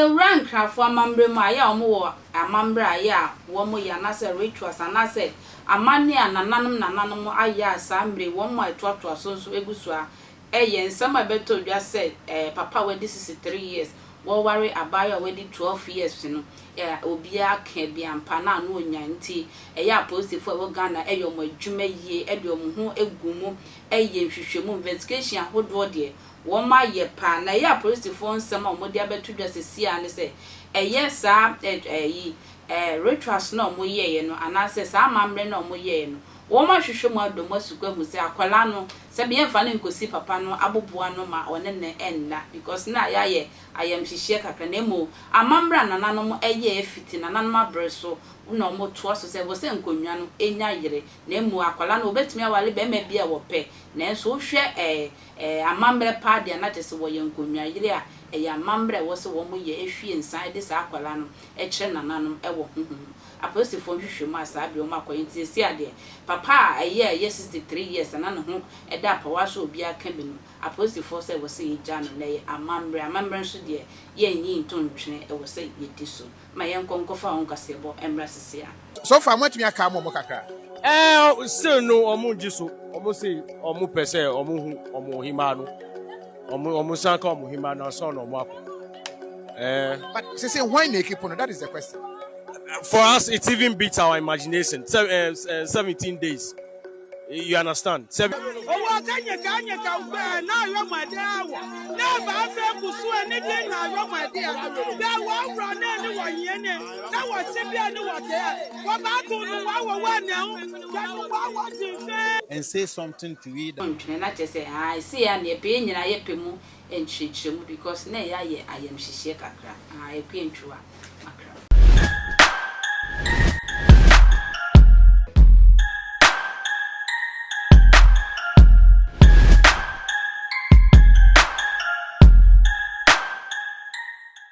ye rank for amambre ma ya omo amambre ya wo mo ya na se rituals na se amane anananum aya asambre wo mo atoato so egusu a eye nsam abeto dwa se papa we this 3 years wo worry abayo we 12 years no obia ka bia mpa na no onya nti eya positive wo Ghana eyo mo adwuma yie ede omo ho egumu eye nhwehwemu investigation ahodo de wo ma ye pa na ya positive nsam a mo de abeto dwa se sia ne se eye sa rituals no mo ye no anase sa amamre no mo ye no wo ma hwehwemu adomo sukwa hu se akwala no se be yemfa ne nkosi papa no aboboa no ma one ne enna because na ya ye ayam hihie kakra na emo amambra nananom eye efiti nananom abreso na omo to so se bo se nkonwa no enya yire na emo akwala no obetumi awale be ma bia wo pe na enso hwe amambre pa de na tese wo ye nkonwa yire a amambre wo se wo mo ye ehwie nsan de sa akwala no kire nananom ewo apostifo hwehwemu asabi o makoyinti si ade papa eye 63 years na no ho eda pawa so obi aka bi no apostifo se wo se yija no na ye amambre nso de ye nyi ntontwene e wo se yedi so ma ye nkonkofa onkasebo emra sisia so far matumi aka mo kakra still no omo jiso omo say omo pese omo hu omo hima no omo sanka omo hima no so no omo but say why na keep on that is the question. For us, it even beats our imagination. 17 days. You understand? And say something to read. Not just say I see and ye pay in a pemu and chim because nay I am she kakra. I paint you.